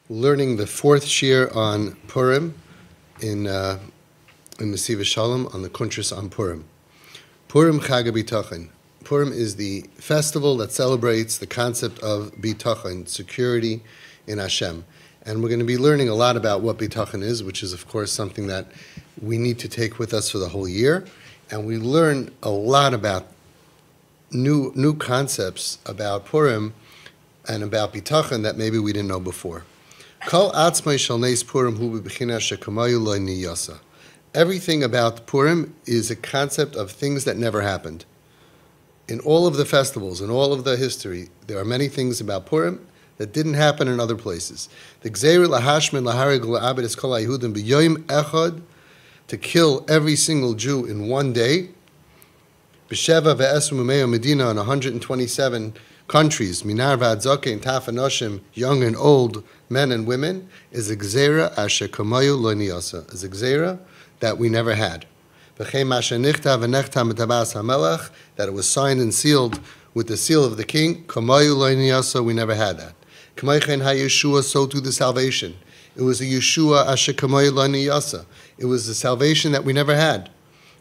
learning the fourth Shiur on Purim in Mesiva Shalom on the Kuntras on Purim. Purim Chag HaBitachon. Purim is the festival that celebrates the concept of bitachon, security in Hashem. And we're going to be learning a lot about what bitachon is, which is, of course, something that we need to take with us for the whole year. And we learn a lot about new concepts about Purim and about bitachon that maybe we didn't know before. Kol atzmai shel neis Purim hu b'bechina shekamayu lo niyasa. Everything about Purim is a concept of things that never happened. In all of the festivals, in all of the history, there are many things about Purim that didn't happen in other places. The Gzeir lahashmin laharig la'abed es kol haYehudim b'yoyim echad, to kill every single Jew in one day. B'sheva ve'esru m'meyo Medina in 127 countries, minar v'ad zakein taf anoshim, young and old, men and women, is a gzeira asher kamayu lo niyasa, is a gzeira that we never had. That it was signed and sealed with the seal of the king, kamayu lo niyasa, we never had that. Kamaychen ha-Yeshua, so too the salvation. It was a Yeshua asher kamayu lo niyasa. It was the salvation that we never had.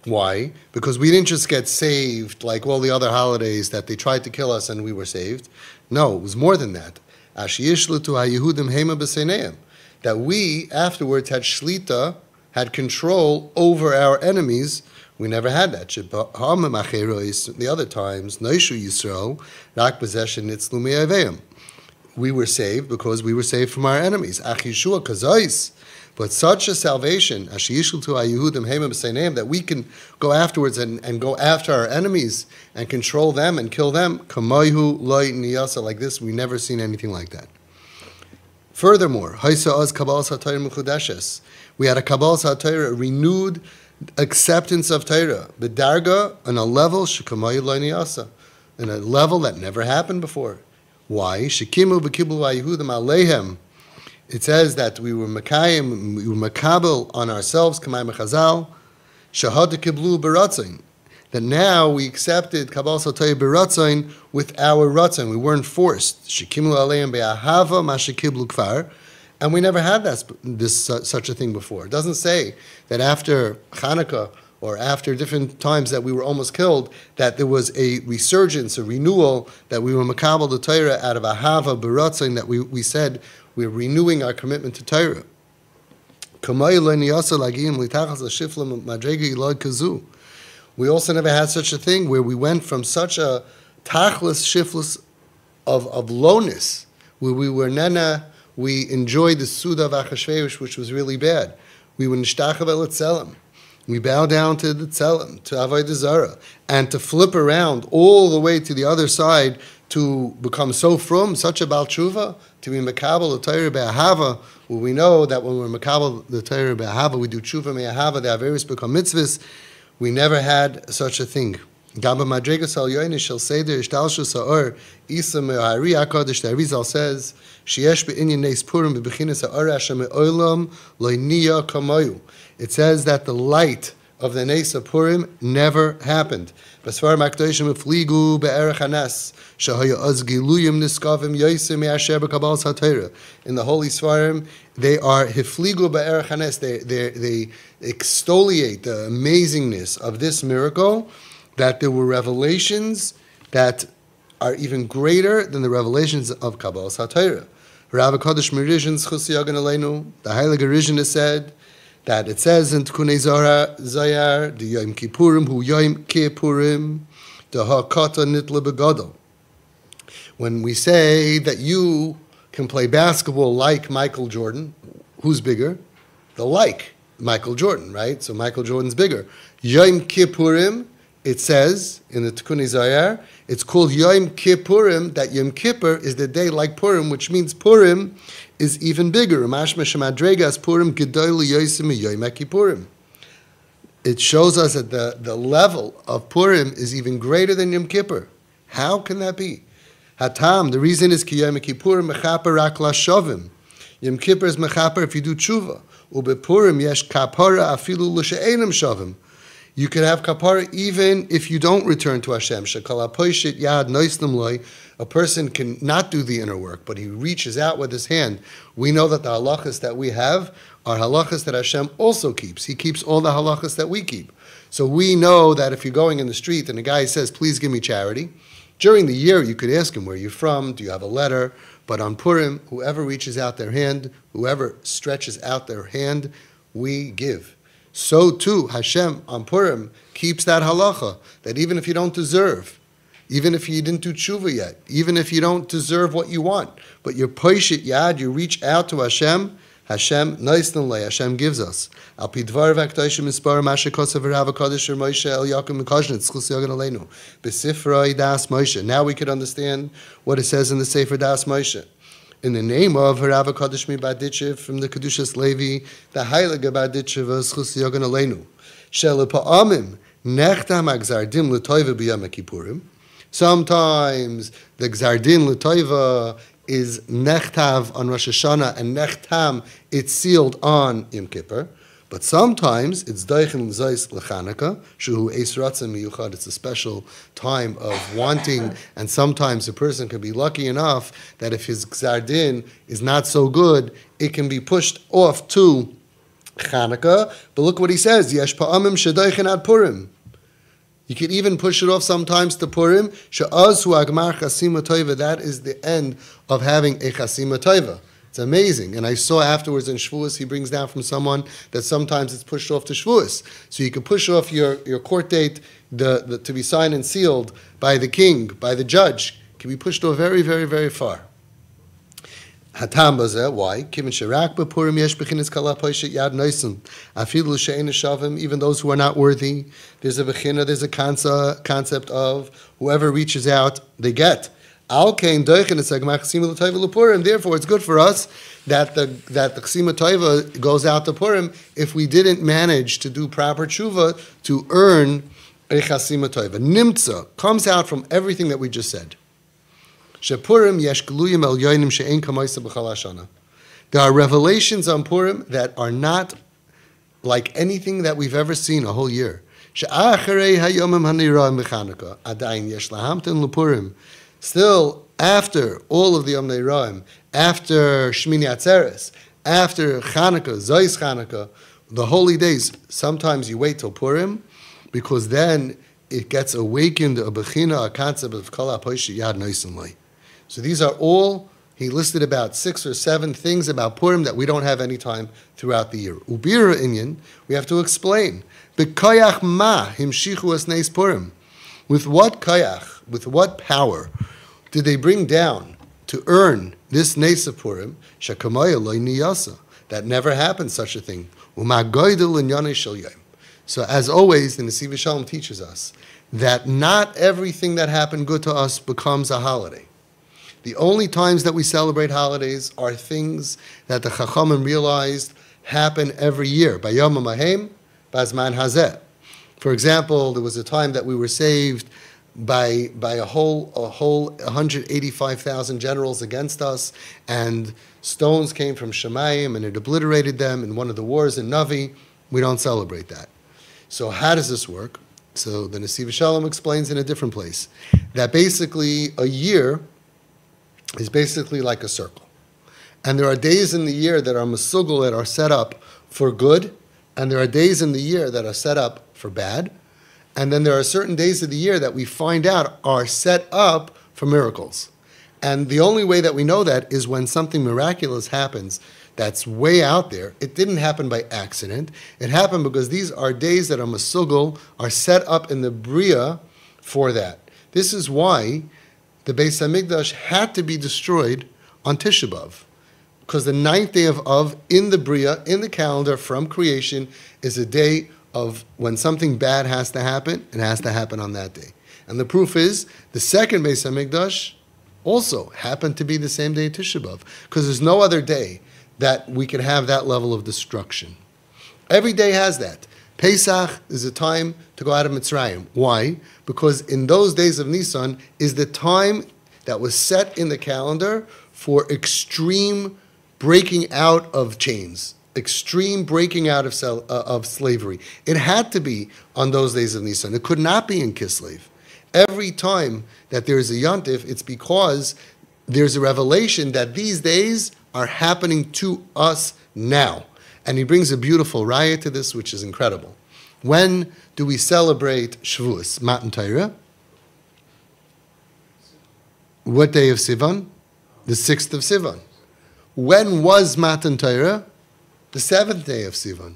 Why? Because we didn't just get saved like all the other holidays that they tried to kill us and we were saved. No, it was more than that. That we afterwards had shlita, had control over our enemies. We never had that. The other times, we were saved because we were saved from our enemies. But such a salvation, that we can go afterwards and go after our enemies and control them and kill them, like this, we've never seen anything like that. Furthermore, we had a Kabbalas HaTorah, a renewed acceptance of Torah, b'darga, on a level, in a level that never happened before. Why? It says that we were makabel on ourselves, kamay mechazal, shahad kiblu beratzon. That now we accepted Kabbalas HaTorah beratzon with our ratzon. We weren't forced. Shekimlu aleim be'ahava ma shekiblu kfar, and we never had such a thing before. It doesn't say that after Hanukkah or after different times that we were almost killed, that there was a resurgence, a renewal, that we were makabel the Torah out of ahava beratzon, that we said we're renewing our commitment to Torah. We also never had such a thing where we went from such a tachlis shiflus of lowness, where we were nena, we enjoyed the Suda of Achashverosh, which was really bad. We were nishtachav el tzelem. We bow down to the tzelem, to avodah zara, and to flip around all the way to the other side to become so frum, such a Baal Tshuva, to be Makabel the Torah be'ahava, where we know that when we're Makabel the Torah be'ahava, we do Tshuva me'ahava, the Averis become mitzvahs. We never had such a thing. Gamba Madregas al Yoinish shall say there, Ishtalshu Sa'or, Isa me'ahari HaKadosh, the Arizal says, Sheyesh be'inyan neis Purim be'bechinas ha'or Hashem me'olam lo'iniya kamayu. It says that the light of the Nes of Purim never happened. In the Holy Svarim, they are hifligu be'erech hanes. They extoliate the amazingness of this miracle, that there were revelations that are even greater than the revelations of Kabbalas HaTorah. Rav HaKadosh Merizhin Chus Yagan Aleinu, the Heilige Rishon has said, that it says in Tikunei Zayar, the Yom Kippurim, hu Yom Kippurim, the Hakata Nitla Begadol. When we say that you can play basketball like Michael Jordan, who's bigger? The like Michael Jordan, right? So Michael Jordan's bigger. Yom Kippurim, it says in the Tikunei Zayar, it's called Yom Kippurim, that Yom Kippur is the day like Purim, which means Purim is even bigger. It shows us that the level of Purim is even greater than Yom Kippur. How can that be? Hatam, the reason is ki Yom Kippur mechaper rak lashavim. Yom Kippur is mechaper if you do tshuva. Ube Purim yesh kapara afilu l'she'enam shavim. You can have kapara even if you don't return to Hashem. Shekala poishit yad noisnim loy. A person can not do the inner work, but he reaches out with his hand. We know that the halachas that we have are halachas that Hashem also keeps. He keeps all the halachas that we keep. So we know that if you're going in the street and a guy says, please give me charity, during the year you could ask him, where are you from? Do you have a letter? But on Purim, whoever reaches out their hand, whoever stretches out their hand, we give. So too, Hashem on Purim keeps that halacha, that even if you don't deserve, even if you didn't do tshuva yet, even if you don't deserve what you want, but you're poishit yad, you reach out to Hashem, Hashem gives us. Al pidvar v'aktoshim mispar mashe kosav v'rav HaKadosh Moshe El Yaakov Mikoshnitz Chus Yogan Aleinu B'sifrei Das Moshe. Now we could understand what it says in the Sefer Das Moshe. In the name of Rav HaKadosh Mibaditchev from the Kedushas Levi, the Heilige Baditchev of Chus Yogan Aleinu Shel Pa'amim Nechtam HaGzardim L'Toiva B'Yom Kippurim. Sometimes the Gzardin L'Toiva is nechtav on Rosh Hashanah and nechtam, it's sealed on Yom Kippur. But sometimes it's deichen l'zayis l'chanukah, shuhu eis ratzim miyuchad. It's a special time of wanting, and sometimes a person can be lucky enough that if his gzardin is not so good, it can be pushed off to Chanukah. But look what he says: Yesh pa'amim shedeichen ad Purim. You can even push it off sometimes to Purim. She'az hu agmar chasima toiva. That is the end of having a chasima toiva. It's amazing. And I saw afterwards in Shavuos, he brings down from someone that sometimes it's pushed off to Shavuos. So you can push off your court date to be signed and sealed by the king, by the judge. It can be pushed off very, very, very far. Hatam bazeh, why? Kivin sherak b'Purim yesh b'chinas kala poishet yad noisim. Afilu she'en shavim, even those who are not worthy. There's a b'china, there's a concept of whoever reaches out, they get. Al kein doichen es agmach chasima l'toiva l'Purim. Therefore, it's good for us that the chasima toiva goes out to Purim if we didn't manage to do proper tshuva to earn a chasima toiva. Nimtza comes out from everything that we just said. There are revelations on Purim that are not like anything that we've ever seen a whole year. Still, after all of the Yom Neiraim, after Shmini Atzeres, after Chanukah, Zois Chanukah, the holy days, sometimes you wait till Purim, because then it gets awakened a bechina, a concept of Kol HaPoishit Yad Noisim Loi. So these are all, he listed about 6 or 7 things about Purim that we don't have any time throughout the year. Ubira Inyan, we have to explain. B'koyach ma himshichu es neis Purim. With what koyach, with what power did they bring down to earn this neis of Purim? Shekamaya loy niyasa. That never happened, such a thing. Uma goydel inyanei shel yom. So as always, the Nesiv Shalom teaches us that not everything that happened good to us becomes a holiday. The only times that we celebrate holidays are things that the Chachamim realized happen every year. Bayom HaMahem, Bazman Hazeh. For example, there was a time that we were saved by a whole 185,000 generals against us, and stones came from Shemayim and it obliterated them in one of the wars in Navi. We don't celebrate that. So how does this work? So the Nesiv Shalom explains in a different place that basically a year is basically like a circle. And there are days in the year that are masugul, that are set up for good, and there are days in the year that are set up for bad, and then there are certain days of the year that we find out are set up for miracles. And the only way that we know that is when something miraculous happens that's way out there. It didn't happen by accident. It happened because these are days that are masugul, are set up in the Bria for that. This is why the Beis HaMikdash had to be destroyed on Tisha B'Av, because the 9th day of Av in the Bria, in the calendar from creation, is a day of when something bad has to happen. It has to happen on that day. And the proof is the second Beis HaMikdash also happened to be the same day Tisha B'Av, because there's no other day that we could have that level of destruction. Every day has that. Pesach is a time to go out of Mitzrayim. Why? Because in those days of Nisan is the time that was set in the calendar for extreme breaking out of chains. extreme breaking out of slavery. It had to be on those days of Nisan. It could not be in Kislev. Every time that there is a Yontif, it's because there's a revelation that these days are happening to us now. And he brings a beautiful raya to this, which is incredible. When do we celebrate Shavuos? Matan Torah? What day of Sivan? The 6th of Sivan. When was Matan Torah? The 7th day of Sivan.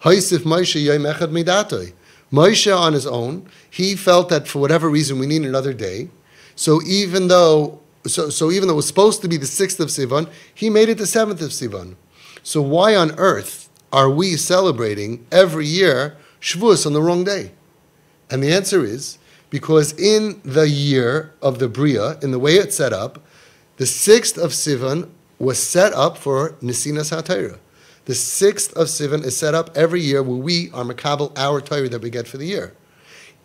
Haisif Moshe Yom Echad Midatoi. Moshe on his own, he felt that for whatever reason we need another day. So even though it was supposed to be the 6th of Sivan, he made it the 7th of Sivan. So why on earth are we celebrating every year Shavuos on the wrong day? And the answer is because in the year of the Bria, in the way it's set up, the 6th of Sivan was set up for Nesinas HaTorah. The 6th of Sivan is set up every year where we are makabel our Torah that we get for the year.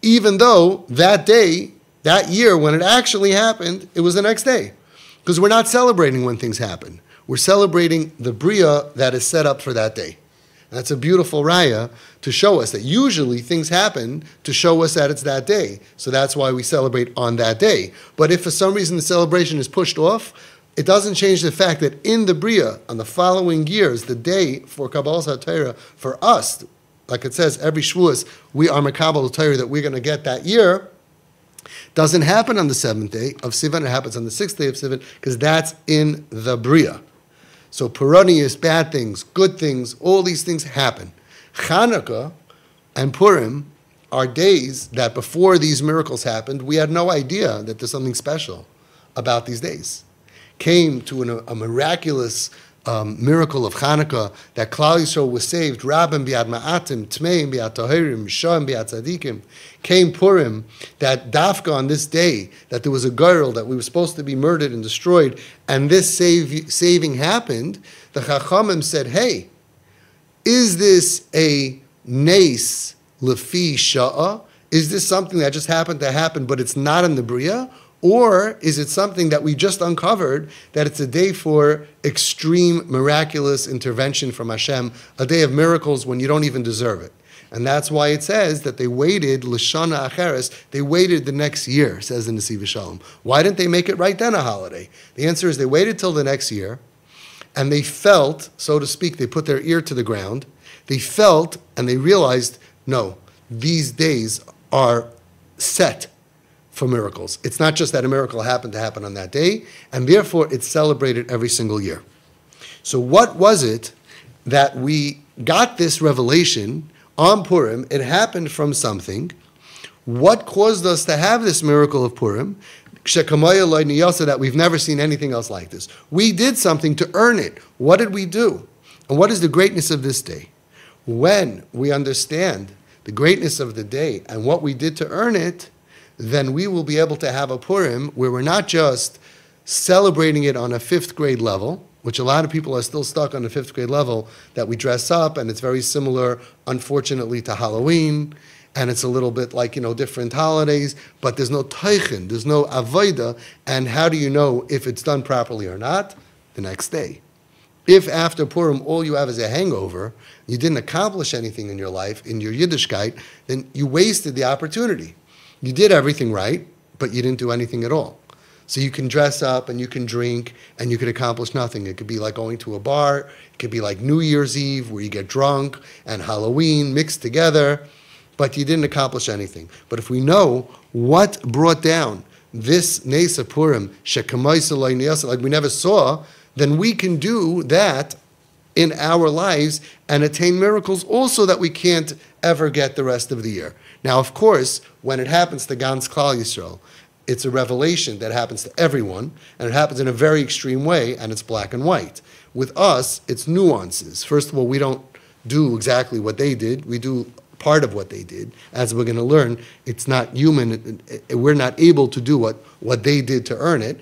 Even though that day, that year, when it actually happened, it was the next day. Because we're not celebrating when things happen. We're celebrating the Bria that is set up for that day. That's a beautiful raya to show us that usually things happen to show us that it's that day. So that's why we celebrate on that day. But if for some reason the celebration is pushed off, it doesn't change the fact that in the Bria, on the following years, the day for Kabbalah HaTorah, for us, like it says, every Shavuos, we are Makabal Torah that we're going to get that year, doesn't happen on the 7th day of Sivan, it happens on the 6th day of Sivan, because that's in the Bria. So Peronius, bad things, good things, all these things happen. Chanukah and Purim are days that before these miracles happened, we had no idea that there's something special about these days. Came to a miraculous miracle of Chanukah that Klal Yisrael was saved. Rabbim biad ma'atim, tmeim biad tahirim, shoim biad tzadikim. Came Purim that Dafka on this day that there was a girl that we were supposed to be murdered and destroyed, and this saving happened. The Chachamim said, "Hey, is this a nes lefi sha'a? Is this something that just happened to happen, but it's not in the Bria?" Or is it something that we just uncovered, that it's a day for extreme miraculous intervention from Hashem, a day of miracles when you don't even deserve it? And that's why it says that they waited, L'shana Acheres, they waited the next year, says the Nesiv Shalom. Why didn't they make it right then a holiday? The answer is they waited till the next year, and they felt, so to speak, they put their ear to the ground, they felt, and they realized, no, these days are set for miracles. It's not just that a miracle happened to happen on that day, and therefore it's celebrated every single year. So what was it that we got this revelation on Purim? It happened from something. What caused us to have this miracle of Purim? That we've never seen anything else like this. We did something to earn it. What did we do? And what is the greatness of this day? When we understand the greatness of the day and what we did to earn it, then we will be able to have a Purim where we're not just celebrating it on a 5th grade level, which a lot of people are still stuck on the 5th grade level, that we dress up, and it's very similar, unfortunately, to Halloween, and it's a little bit like, different holidays, but there's no teichen, there's no avodah, and how do you know if it's done properly or not? The next day. If after Purim all you have is a hangover, you didn't accomplish anything in your life, in your Yiddishkeit, then you wasted the opportunity. You did everything right, but you didn't do anything at all. So you can dress up and you can drink and you can accomplish nothing. It could be like going to a bar. It could be like New Year's Eve where you get drunk and Halloween mixed together, but you didn't accomplish anything. But if we know what brought down this Nes of Purim, like we never saw, then we can do that in our lives and attain miracles also that we can't ever get the rest of the year. Now, of course, when it happens to Gans Klal Yisrael, it's a revelation that happens to everyone, and it happens in a very extreme way, and it's black and white. With us, it's nuances. First of all, we don't do exactly what they did. We do part of what they did. As we're going to learn, it's not human. We're not able to do what they did to earn it.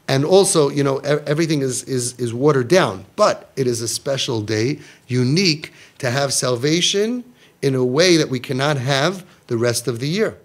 And also, everything is watered down. But it is a special day, unique, to have salvation in a way that we cannot have the rest of the year.